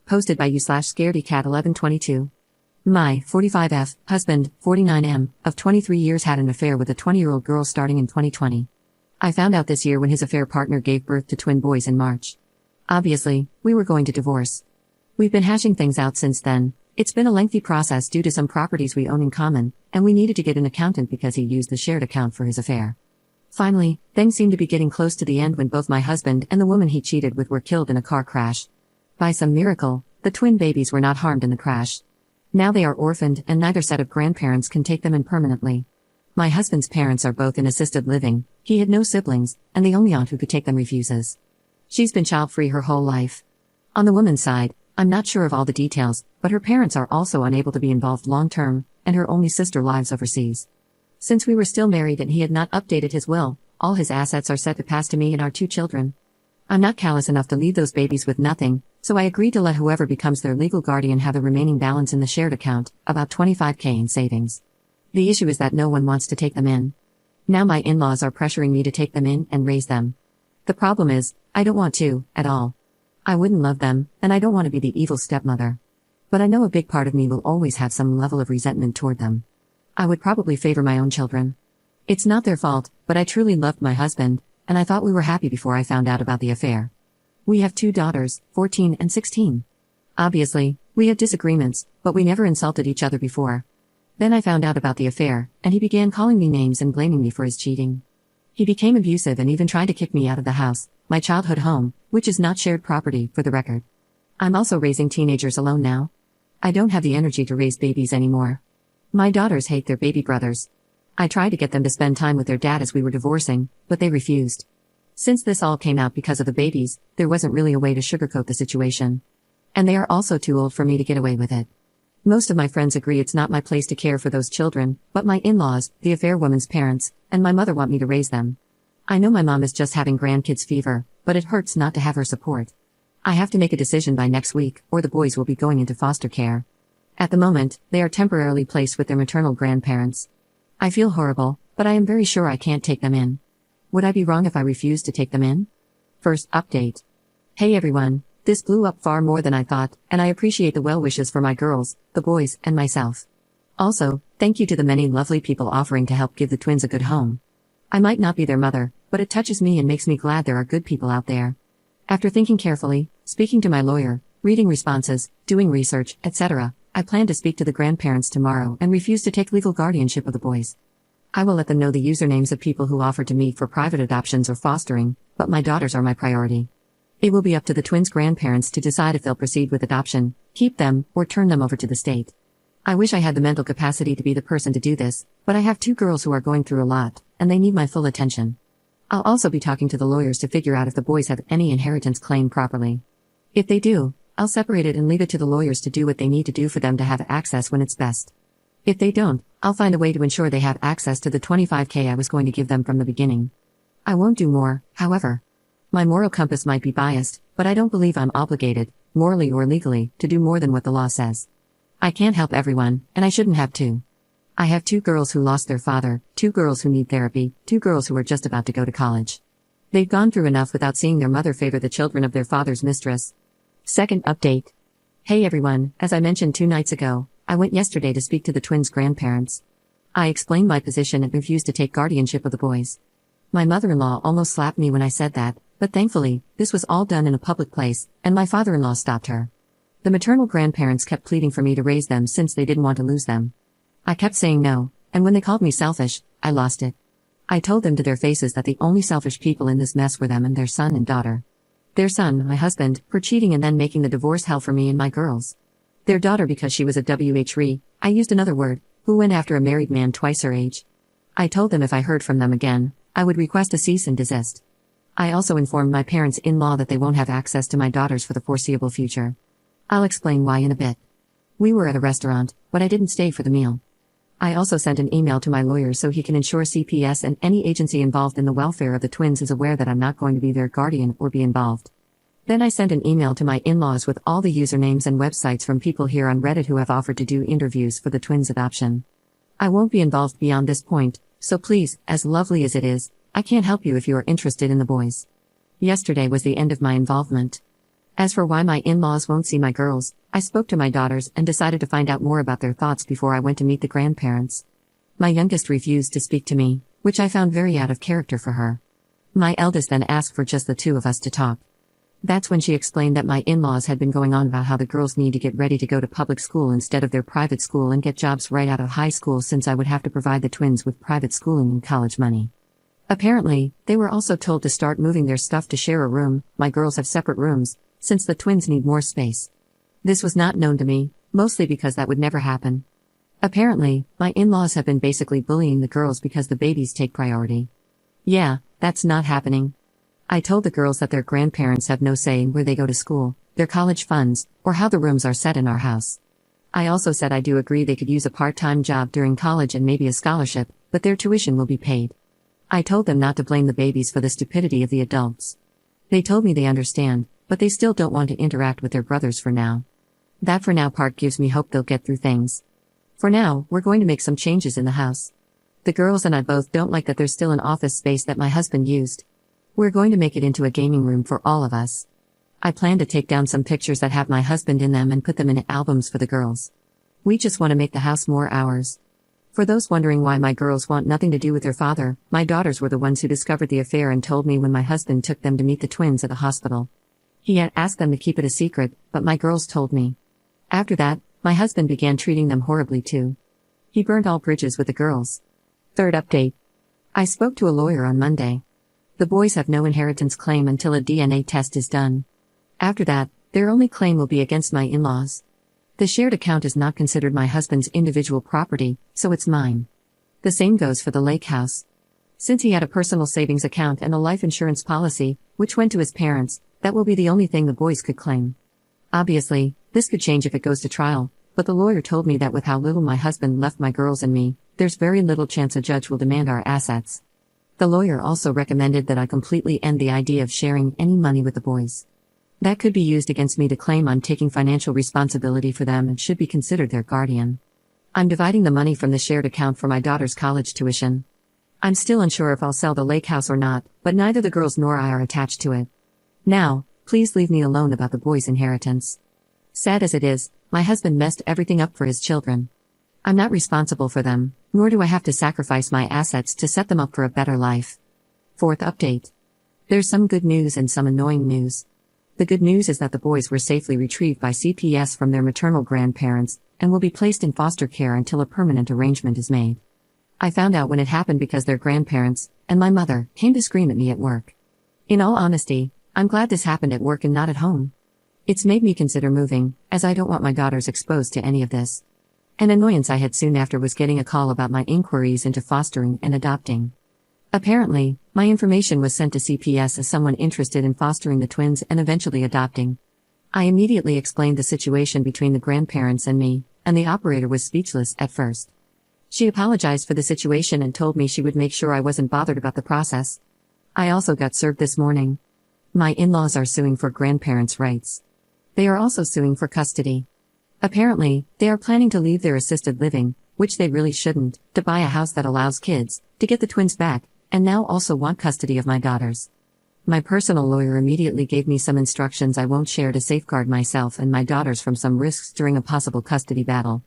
Posted by you/scaredycat1122. My 45F husband, 49M, of 23 years had an affair with a 20-year-old girl starting in 2020. I found out this year when his affair partner gave birth to twin boys in March. Obviously, we were going to divorce. We've been hashing things out since then. It's been a lengthy process due to some properties we own in common, and we needed to get an accountant because he used the shared account for his affair. Finally, things seemed to be getting close to the end when both my husband and the woman he cheated with were killed in a car crash. By some miracle, the twin babies were not harmed in the crash. Now they are orphaned and neither set of grandparents can take them in permanently. My husband's parents are both in assisted living, he had no siblings, and the only aunt who could take them refuses. She's been child-free her whole life. On the woman's side, I'm not sure of all the details, but her parents are also unable to be involved long-term, and her only sister lives overseas. Since we were still married and he had not updated his will, all his assets are set to pass to me and our 2 children. I'm not callous enough to leave those babies with nothing, so I agreed to let whoever becomes their legal guardian have the remaining balance in the shared account, about $25,000 in savings. The issue is that no one wants to take them in. Now my in-laws are pressuring me to take them in and raise them. The problem is, I don't want to, at all. I wouldn't love them, and I don't want to be the evil stepmother. But I know a big part of me will always have some level of resentment toward them. I would probably favor my own children. It's not their fault, but I truly loved my husband, and I thought we were happy before I found out about the affair. We have 2 daughters, 14 and 16. Obviously, we had disagreements, but we never insulted each other before. Then I found out about the affair, and he began calling me names and blaming me for his cheating. He became abusive and even tried to kick me out of the house, my childhood home, which is not shared property, for the record. I'm also raising teenagers alone now. I don't have the energy to raise babies anymore. My daughters hate their baby brothers. I tried to get them to spend time with their dad as we were divorcing, but they refused. Since this all came out because of the babies, there wasn't really a way to sugarcoat the situation. And they are also too old for me to get away with it. Most of my friends agree it's not my place to care for those children, but my in-laws, the affair woman's parents, and my mother want me to raise them. I know my mom is just having grandkids fever, but it hurts not to have her support. I have to make a decision by next week, or the boys will be going into foster care. At the moment, they are temporarily placed with their maternal grandparents. I feel horrible, but I am very sure I can't take them in. Would I be wrong if I refused to take them in? First update. Hey everyone, this blew up far more than I thought, and I appreciate the well wishes for my girls, the boys, and myself. Also, thank you to the many lovely people offering to help give the twins a good home. I might not be their mother, but it touches me and makes me glad there are good people out there. After thinking carefully, speaking to my lawyer, reading responses, doing research, etc., I plan to speak to the grandparents tomorrow and refuse to take legal guardianship of the boys. I will let them know the usernames of people who offered to me for private adoptions or fostering, but my daughters are my priority. It will be up to the twins' grandparents to decide if they'll proceed with adoption, keep them, or turn them over to the state. I wish I had the mental capacity to be the person to do this, but I have 2 girls who are going through a lot, and they need my full attention. I'll also be talking to the lawyers to figure out if the boys have any inheritance claim properly. If they do, I'll separate it and leave it to the lawyers to do what they need to do for them to have access when it's best. If they don't, I'll find a way to ensure they have access to the $25,000 I was going to give them from the beginning. I won't do more, however. My moral compass might be biased, but I don't believe I'm obligated, morally or legally, to do more than what the law says. I can't help everyone, and I shouldn't have to. I have 2 girls who lost their father, 2 girls who need therapy, 2 girls who are just about to go to college. They've gone through enough without seeing their mother favor the children of their father's mistress. Second update. Hey everyone, as I mentioned 2 nights ago, I went yesterday to speak to the twins' grandparents. I explained my position and refused to take guardianship of the boys. My mother-in-law almost slapped me when I said that, but thankfully, this was all done in a public place, and my father-in-law stopped her. The maternal grandparents kept pleading for me to raise them since they didn't want to lose them. I kept saying no, and when they called me selfish, I lost it. I told them to their faces that the only selfish people in this mess were them and their son and daughter. Their son, my husband, for cheating and then making the divorce hell for me and my girls. Their daughter because she was a WHRE, I used another word, who went after a married man twice her age. I told them if I heard from them again, I would request a cease and desist. I also informed my parents-in-law that they won't have access to my daughters for the foreseeable future. I'll explain why in a bit. We were at a restaurant, but I didn't stay for the meal. I also sent an email to my lawyer so he can ensure CPS and any agency involved in the welfare of the twins is aware that I'm not going to be their guardian or be involved. Then I sent an email to my in-laws with all the usernames and websites from people here on Reddit who have offered to do interviews for the twins' adoption. I won't be involved beyond this point, so please, as lovely as it is, I can't help you if you are interested in the boys. Yesterday was the end of my involvement. As for why my in-laws won't see my girls, I spoke to my daughters and decided to find out more about their thoughts before I went to meet the grandparents. My youngest refused to speak to me, which I found very out of character for her. My eldest then asked for just the two of us to talk. That's when she explained that my in-laws had been going on about how the girls need to get ready to go to public school instead of their private school and get jobs right out of high school, since I would have to provide the twins with private schooling and college money. Apparently, they were also told to start moving their stuff to share a room. My girls have separate rooms, since the twins need more space. This was not known to me, mostly because that would never happen. Apparently, my in-laws have been basically bullying the girls because the babies take priority. Yeah, that's not happening. I told the girls that their grandparents have no say in where they go to school, their college funds, or how the rooms are set in our house. I also said I do agree they could use a part-time job during college and maybe a scholarship, but their tuition will be paid. I told them not to blame the babies for the stupidity of the adults. They told me they understand, but they still don't want to interact with their brothers for now. That for now part gives me hope they'll get through things. For now, we're going to make some changes in the house. The girls and I both don't like that there's still an office space that my husband used. We're going to make it into a gaming room for all of us. I plan to take down some pictures that have my husband in them and put them in albums for the girls. We just want to make the house more ours. For those wondering why my girls want nothing to do with their father, my daughters were the ones who discovered the affair and told me when my husband took them to meet the twins at the hospital. He had asked them to keep it a secret, but my girls told me. After that, my husband began treating them horribly too. He burned all bridges with the girls. Third update. I spoke to a lawyer on Monday. The boys have no inheritance claim until a DNA test is done. After that, their only claim will be against my in-laws. The shared account is not considered my husband's individual property, so it's mine. The same goes for the lake house. Since he had a personal savings account and a life insurance policy, which went to his parents, that will be the only thing the boys could claim. Obviously, this could change if it goes to trial, but the lawyer told me that with how little my husband left my girls and me, there's very little chance a judge will demand our assets. The lawyer also recommended that I completely end the idea of sharing any money with the boys. That could be used against me to claim I'm taking financial responsibility for them and should be considered their guardian. I'm dividing the money from the shared account for my daughter's college tuition. I'm still unsure if I'll sell the lake house or not, but neither the girls nor I are attached to it. Now, please leave me alone about the boys' inheritance. Sad as it is, my husband messed everything up for his children. I'm not responsible for them, nor do I have to sacrifice my assets to set them up for a better life. Fourth update. There's some good news and some annoying news. The good news is that the boys were safely retrieved by CPS from their maternal grandparents, and will be placed in foster care until a permanent arrangement is made. I found out when it happened because their grandparents, and my mother, came to scream at me at work. In all honesty, I'm glad this happened at work and not at home. It's made me consider moving, as I don't want my daughters exposed to any of this. An annoyance I had soon after was getting a call about my inquiries into fostering and adopting. Apparently, my information was sent to CPS as someone interested in fostering the twins and eventually adopting. I immediately explained the situation between the grandparents and me, and the operator was speechless at first. She apologized for the situation and told me she would make sure I wasn't bothered about the process. I also got served this morning. My in-laws are suing for grandparents' rights. They are also suing for custody. Apparently, they are planning to leave their assisted living, which they really shouldn't, to buy a house that allows kids, to get the twins back, and now also want custody of my daughters. My personal lawyer immediately gave me some instructions I won't share to safeguard myself and my daughters from some risks during a possible custody battle.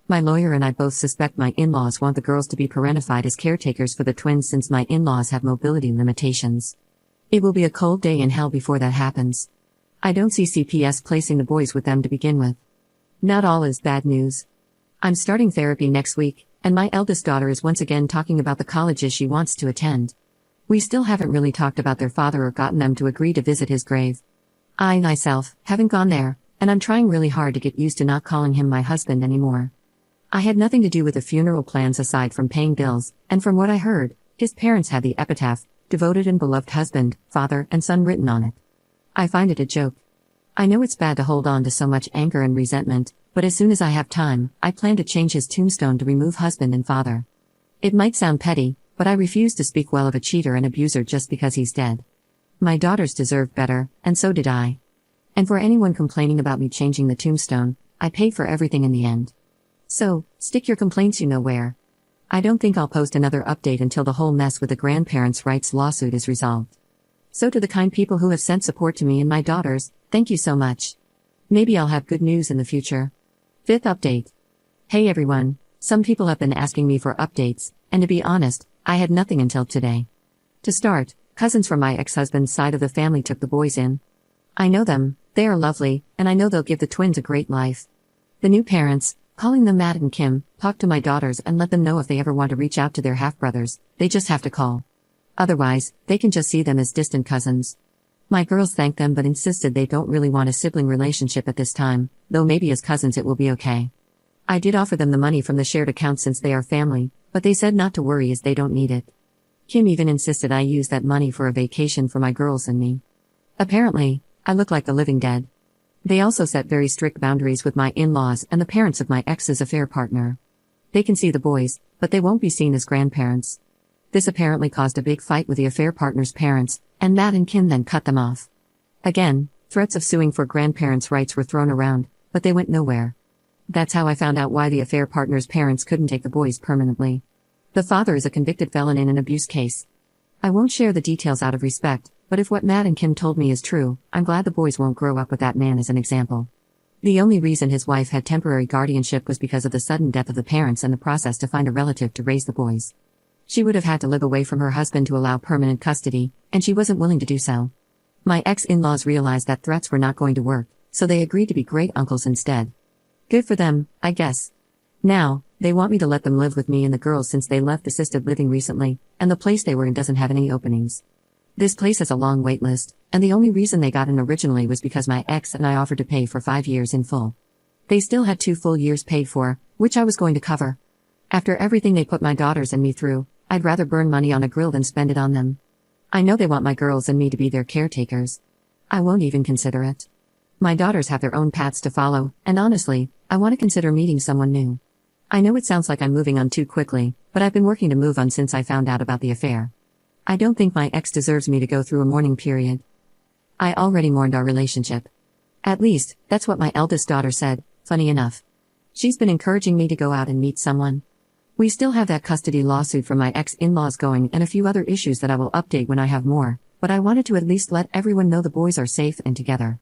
My lawyer and I both suspect my in-laws want the girls to be parentified as caretakers for the twins since my in-laws have mobility limitations. It will be a cold day in hell before that happens. I don't see CPS placing the boys with them to begin with. Not all is bad news. I'm starting therapy next week, and my eldest daughter is once again talking about the colleges she wants to attend. We still haven't really talked about their father or gotten them to agree to visit his grave. I, myself, haven't gone there, and I'm trying really hard to get used to not calling him my husband anymore. I had nothing to do with the funeral plans aside from paying bills, and from what I heard, his parents had the epitaph, devoted and beloved husband, father, and son written on it. I find it a joke. I know it's bad to hold on to so much anger and resentment, but as soon as I have time, I plan to change his tombstone to remove husband and father. It might sound petty, but I refuse to speak well of a cheater and abuser just because he's dead. My daughters deserve better, and so did I. And for anyone complaining about me changing the tombstone, I paid for everything in the end. So, stick your complaints you know where. I don't think I'll post another update until the whole mess with the grandparents' rights lawsuit is resolved. So to the kind people who have sent support to me and my daughters, Thank you so much. Maybe I'll have good news in the future. Fifth update. Hey everyone, some people have been asking me for updates, and to be honest, I had nothing until today. To start, cousins from my ex-husband's side of the family took the boys in. I know them, they are lovely, and I know they'll give the twins a great life. The new parents, calling them Matt and Kim, talk to my daughters and let them know if they ever want to reach out to their half-brothers, they just have to call. Otherwise, they can just see them as distant cousins. My girls thanked them but insisted they don't really want a sibling relationship at this time, though maybe as cousins it will be okay. I did offer them the money from the shared account since they are family, but they said not to worry as they don't need it. Kim even insisted I use that money for a vacation for my girls and me. Apparently, I look like the living dead. They also set very strict boundaries with my in-laws and the parents of my ex's affair partner. They can see the boys, but they won't be seen as grandparents. This apparently caused a big fight with the affair partner's parents, and Matt and Kim then cut them off. Again, threats of suing for grandparents' rights were thrown around, but they went nowhere. That's how I found out why the affair partner's parents couldn't take the boys permanently. The father is a convicted felon in an abuse case. I won't share the details out of respect, but if what Matt and Kim told me is true, I'm glad the boys won't grow up with that man as an example. The only reason his wife had temporary guardianship was because of the sudden death of the parents and the process to find a relative to raise the boys. She would have had to live away from her husband to allow permanent custody, and she wasn't willing to do so. My ex-in-laws realized that threats were not going to work, so they agreed to be great uncles instead. Good for them, I guess. Now, they want me to let them live with me and the girls since they left assisted living recently, and the place they were in doesn't have any openings. This place has a long wait list, and the only reason they got in originally was because my ex and I offered to pay for 5 years in full. They still had 2 full years paid for, which I was going to cover. After everything they put my daughters and me through, I'd rather burn money on a grill than spend it on them. I know they want my girls and me to be their caretakers. I won't even consider it. My daughters have their own paths to follow, and honestly, I want to consider meeting someone new. I know it sounds like I'm moving on too quickly, but I've been working to move on since I found out about the affair. I don't think my ex deserves me to go through a mourning period. I already mourned our relationship. At least, that's what my eldest daughter said, funny enough. She's been encouraging me to go out and meet someone. We still have that custody lawsuit from my ex-in-laws going and a few other issues that I will update when I have more, but I wanted to at least let everyone know the boys are safe and together.